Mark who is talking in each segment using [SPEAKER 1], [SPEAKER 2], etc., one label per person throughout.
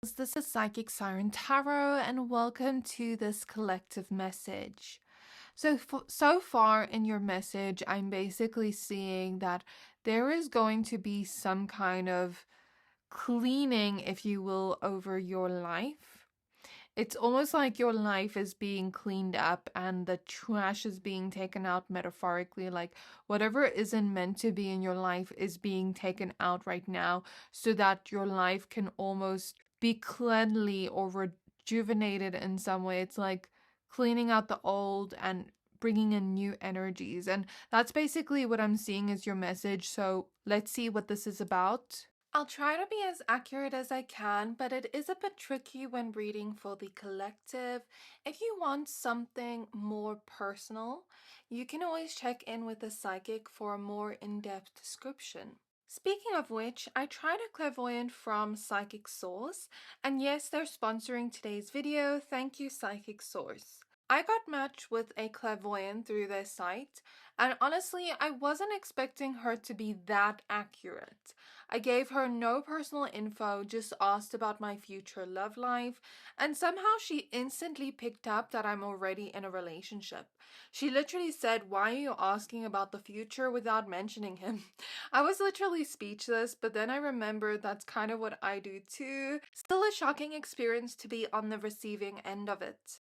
[SPEAKER 1] This is Psychic Siren Tarot, and welcome to this collective message. So far in your message, I'm basically seeing that there is going to be some kind of cleaning, if you will, over your life. It's almost like your life is being cleaned up and the trash is being taken out metaphorically. Like whatever isn't meant to be in your life is being taken out right now so that your life can almost be cleanly or rejuvenated in some way. It's like cleaning out the old and bringing in new energies. And that's basically what I'm seeing as your message. So let's see what this is about. I'll try to be as accurate as I can, but it is a bit tricky when reading for the collective. If you want something more personal, you can always check in with a psychic for a more in-depth description. Speaking of which, I tried a clairvoyant from Psychic Source, and yes, they're sponsoring today's video. Thank you, Psychic Source. I got matched with a clairvoyant through their site, and honestly, I wasn't expecting her to be that accurate. I gave her no personal info, just asked about my future love life, and somehow she instantly picked up that I'm already in a relationship. She literally said, "Why are you asking about the future without mentioning him?" I was literally speechless, but then I remembered that's kind of what I do too. Still a shocking experience to be on the receiving end of it.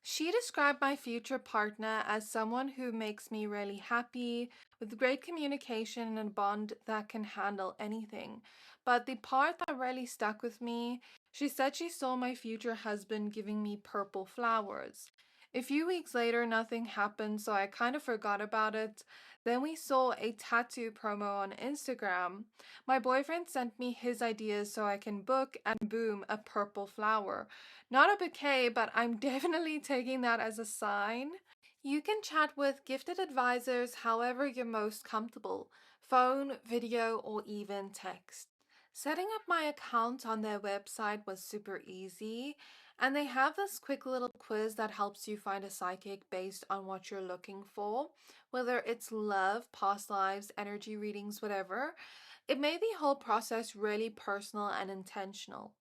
[SPEAKER 1] She described my future partner as someone who makes me really happy, with great communication and a bond that can handle anything. But the part that really stuck with me, she said she saw my future husband giving me purple flowers. A few weeks later, nothing happened, so I kind of forgot about it. Then we saw a tattoo promo on Instagram. My boyfriend sent me his ideas so I can book, and boom, a purple flower. Not a bouquet, but I'm definitely taking that as a sign. You can chat with gifted advisors however you're most comfortable, phone, video, or even text. Setting up my account on their website was super easy, and they have this quick little quiz that helps you find a psychic based on what you're looking for, whether it's love, past lives, energy readings, whatever. It made the whole process really personal and intentional.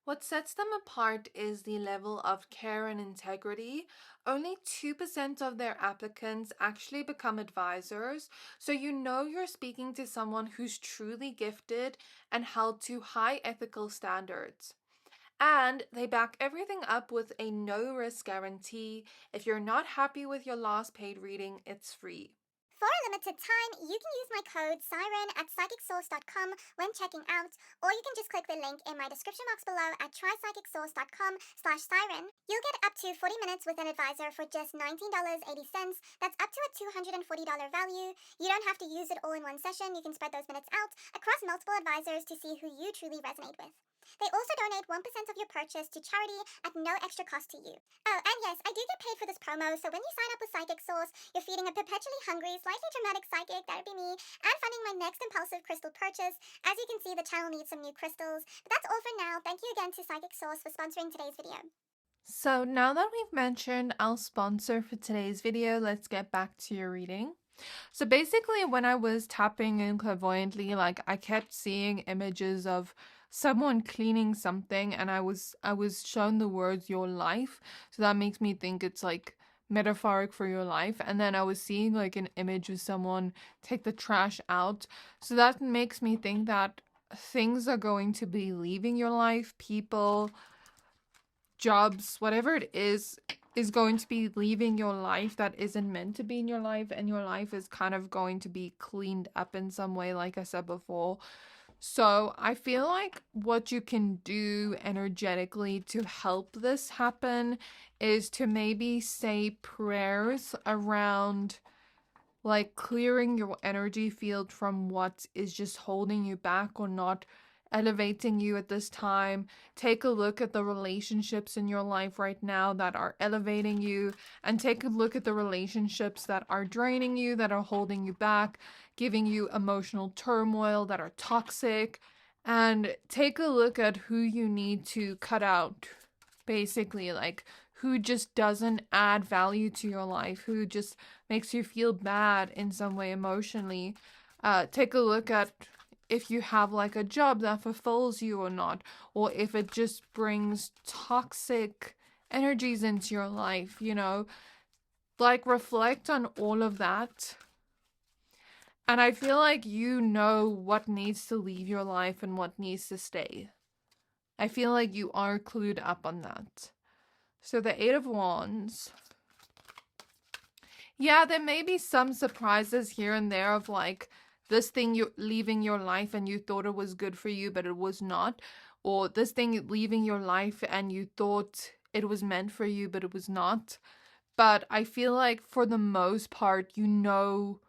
[SPEAKER 1] What sets them apart is the level of care and integrity. Only 2% of their applicants actually become advisors, so you know you're speaking to someone who's truly gifted and held to high ethical standards. And they back everything up with a no risk guarantee. If you're not happy with your last paid reading, it's free.
[SPEAKER 2] For a limited time, you can use my code SIREN at psychicsource.com when checking out, or you can just click the link in my description box below at trypsychicsource.com/siren. You'll get up to 40 minutes with an advisor for just $19.80. That's up to a $240 value. You don't have to use it all in one session. You can spread those minutes out across multiple advisors to see who you truly resonate with. They also donate 1% of your purchase to charity at no extra cost to you. Oh, and yes, I do get paid for this promo, so when you sign up with Psychic Source, you're feeding a perpetually hungry, slightly dramatic psychic, that would be me, and funding my next impulsive crystal purchase. As you can see, the channel needs some new crystals. But that's all for now. Thank you again to Psychic Source for sponsoring today's video.
[SPEAKER 1] So now that we've mentioned our sponsor for today's video, let's get back to your reading. So basically when I was tapping in clairvoyantly, like I kept seeing images of someone cleaning something, and I was shown the words your life, so that makes me think it's like metaphoric for your life. And then I was seeing like an image of someone take the trash out, so that makes me think that things are going to be leaving your life, people, jobs, whatever it is going to be leaving your life that isn't meant to be in your life, and your life is kind of going to be cleaned up in some way, like I said before. So I feel like what you can do energetically to help this happen is to maybe say prayers around like clearing your energy field from what is just holding you back or not elevating you at this time. Take a look at the relationships in your life right now that are elevating you, and take a look at the relationships that are draining you, that are holding you back, giving you emotional turmoil, that are toxic, and take a look at who you need to cut out, basically, like who just doesn't add value to your life, who just makes you feel bad in some way emotionally. Take a look at if you have like a job that fulfills you or not, or if it just brings toxic energies into your life, you know? Like, reflect on all of that. And I feel like you know what needs to leave your life and what needs to stay. I feel like you are clued up on that. So the Eight of Wands. Yeah, there may be some surprises here and there of like this thing you leaving your life and you thought it was good for you, but it was not. Or this thing leaving your life and you thought it was meant for you, but it was not. But I feel like for the most part, you know,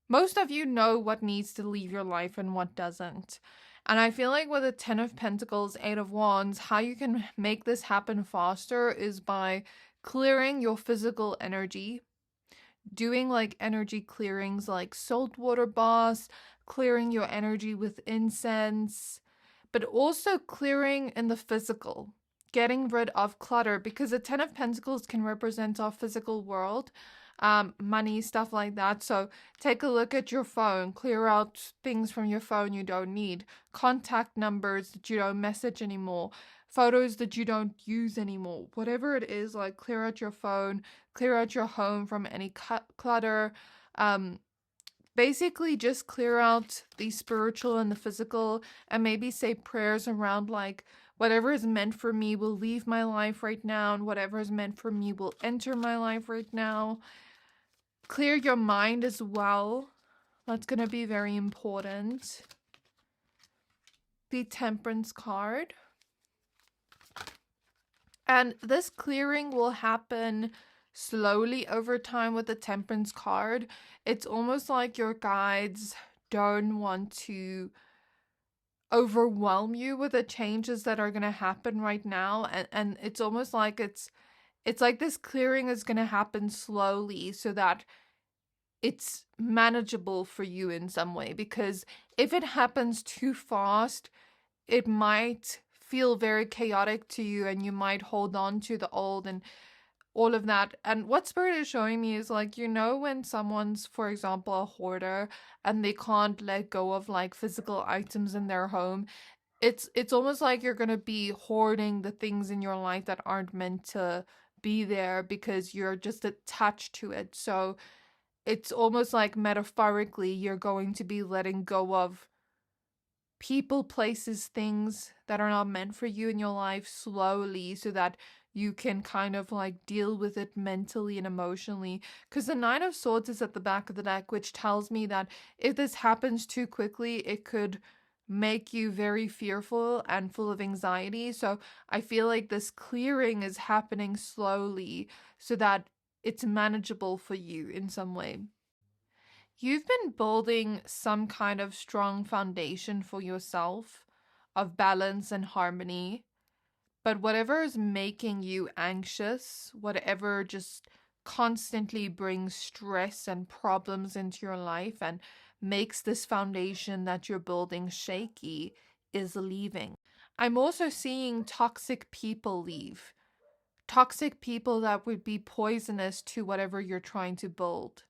[SPEAKER 1] most of you know what needs to leave your life and what doesn't. And I feel like with the Ten of Pentacles, Eight of Wands, how you can make this happen faster is by clearing your physical energy, doing like energy clearings like saltwater baths, clearing your energy with incense, but also clearing in the physical, getting rid of clutter, because the Ten of Pentacles can represent our physical world, money, stuff like that. So take a look at your phone, clear out things from your phone you don't need, contact numbers that you don't message anymore, photos that you don't use anymore, whatever it is, like clear out your phone, clear out your home from any clutter. Basically just clear out the spiritual and the physical, and maybe say prayers around like whatever is meant for me will leave my life right now, and whatever is meant for me will enter my life right now. Clear your mind as well. That's going to be very important. The Temperance card. And this clearing will happen slowly over time with the Temperance card. It's almost like your guides don't want to overwhelm you with the changes that are going to happen right now, and it's almost like it's like this clearing is going to happen slowly so that it's manageable for you in some way, because if it happens too fast, it might feel very chaotic to you and you might hold on to the old and all of that. And what Spirit is showing me is like, you know, when someone's, for example, a hoarder and they can't let go of like physical items in their home, it's almost like you're going to be hoarding the things in your life that aren't meant to be there because you're just attached to it. So it's almost like metaphorically you're going to be letting go of people, places, things that are not meant for you in your life slowly so that you can kind of like deal with it mentally and emotionally. Because the Nine of Swords is at the back of the deck, which tells me that if this happens too quickly, it could make you very fearful and full of anxiety. So I feel like this clearing is happening slowly so that it's manageable for you in some way. You've been building some kind of strong foundation for yourself of balance and harmony, but whatever is making you anxious, whatever just constantly brings stress and problems into your life and makes this foundation that you're building shaky, is leaving. I'm also seeing toxic people leave. Toxic people that would be poisonous to whatever you're trying to build.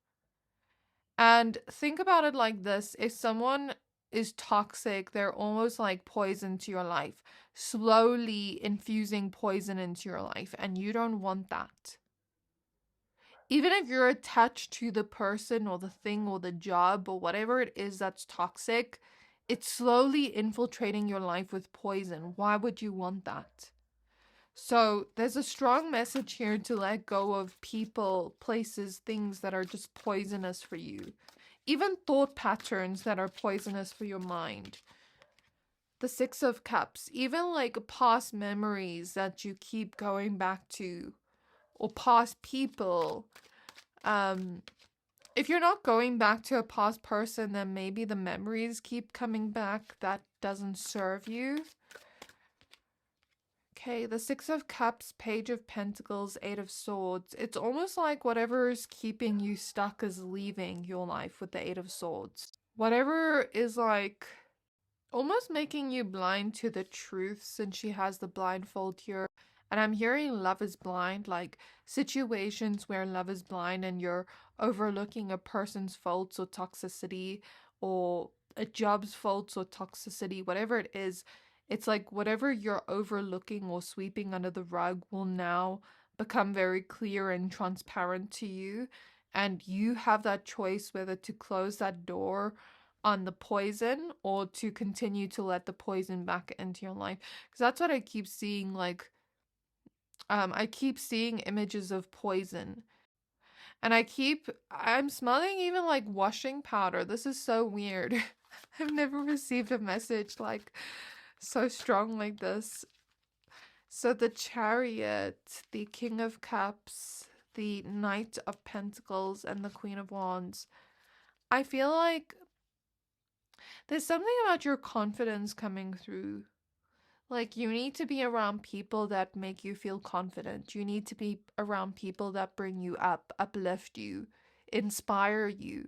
[SPEAKER 1] And think about it like this: if someone is toxic, they're almost like poison to your life, slowly infusing poison into your life, and you don't want that. Even if you're attached to the person or the thing or the job or whatever it is that's toxic, it's slowly infiltrating your life with poison. Why would you want that? So there's a strong message here to let go of people, places, things that are just poisonous for you. Even thought patterns that are poisonous for your mind. The Six of Cups, even like past memories that you keep going back to, or past people. If you're not going back to a past person, then maybe the memories keep coming back. That doesn't serve you. Okay, the Six of Cups, Page of Pentacles, Eight of Swords. It's almost like whatever is keeping you stuck is leaving your life with the Eight of Swords. Whatever is like almost making you blind to the truth, since she has the blindfold here. And I'm hearing love is blind, like situations where love is blind and you're overlooking a person's faults or toxicity or a job's faults or toxicity, whatever it is, it's like whatever you're overlooking or sweeping under the rug will now become very clear and transparent to you. And you have that choice whether to close that door on the poison or to continue to let the poison back into your life. Because that's what I keep seeing. Like, I keep seeing images of poison. And I'm smelling even like washing powder. This is so weird. I've never received a message like so strong like this. So the Chariot, the King of Cups, the Knight of Pentacles, and the Queen of Wands. I feel like there's something about your confidence coming through. Like, you need to be around people that make you feel confident. You need to be around people that bring you up, uplift you, inspire you,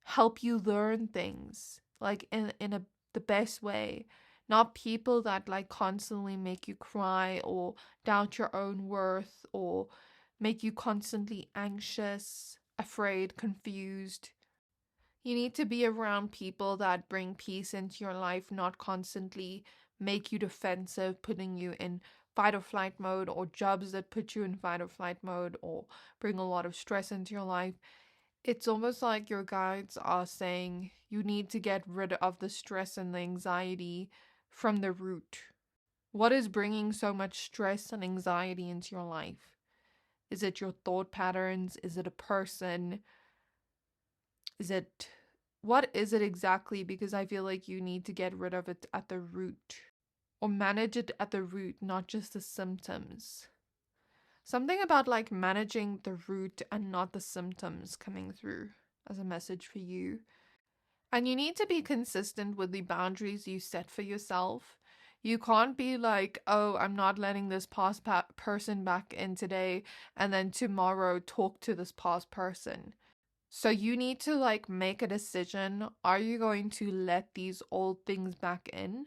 [SPEAKER 1] help you learn things, like the best way. Not people that like constantly make you cry or doubt your own worth or make you constantly anxious, afraid, confused. You need to be around people that bring peace into your life, not constantly make you defensive, putting you in fight or flight mode, or jobs that put you in fight or flight mode or bring a lot of stress into your life. It's almost like your guides are saying you need to get rid of the stress and the anxiety from the root. What is bringing so much stress and anxiety into your life? Is it your thought patterns? Is it a person? Is it what is it exactly? Because I feel like you need to get rid of it at the root or manage it at the root, not just the symptoms. Something about like managing the root and not the symptoms coming through as a message for you. And you need to be consistent with the boundaries you set for yourself. You can't be like, oh, I'm not letting this past person back in today, and then tomorrow talk to this past person. So you need to like make a decision. Are you going to let these old things back in,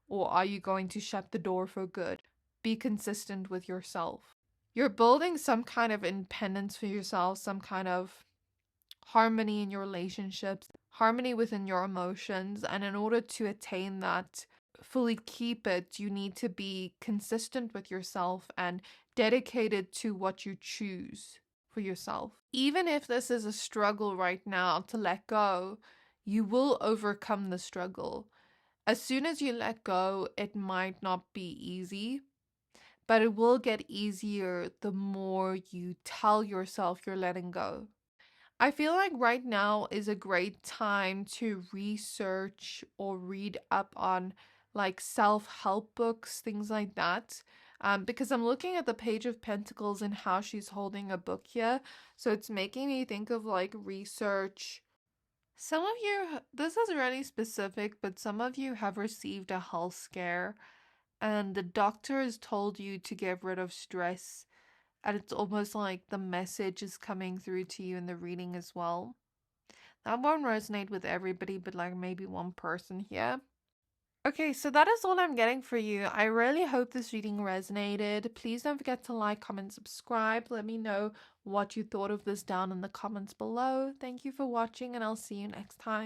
[SPEAKER 1] or are you going to shut the door for good? Be consistent with yourself. You're building some kind of independence for yourself, some kind of harmony in your relationships, harmony within your emotions. And in order to attain that, fully keep it, you need to be consistent with yourself and dedicated to what you choose for yourself. Even if this is a struggle right now to let go, you will overcome the struggle. As soon as you let go, it might not be easy, but it will get easier the more you tell yourself you're letting go. I feel like right now is a great time to research or read up on like self-help books, things like that. Because I'm looking at the Page of Pentacles and how she's holding a book here. So it's making me think of like research. Some of you, this is really specific, but some of you have received a health scare and the doctor has told you to get rid of stress. And it's almost like the message is coming through to you in the reading as well. That won't resonate with everybody, but like maybe one person here. Okay, so that is all I'm getting for you. I really hope this reading resonated. Please don't forget to like, comment, subscribe. Let me know what you thought of this down in the comments below. Thank you for watching, and I'll see you next time.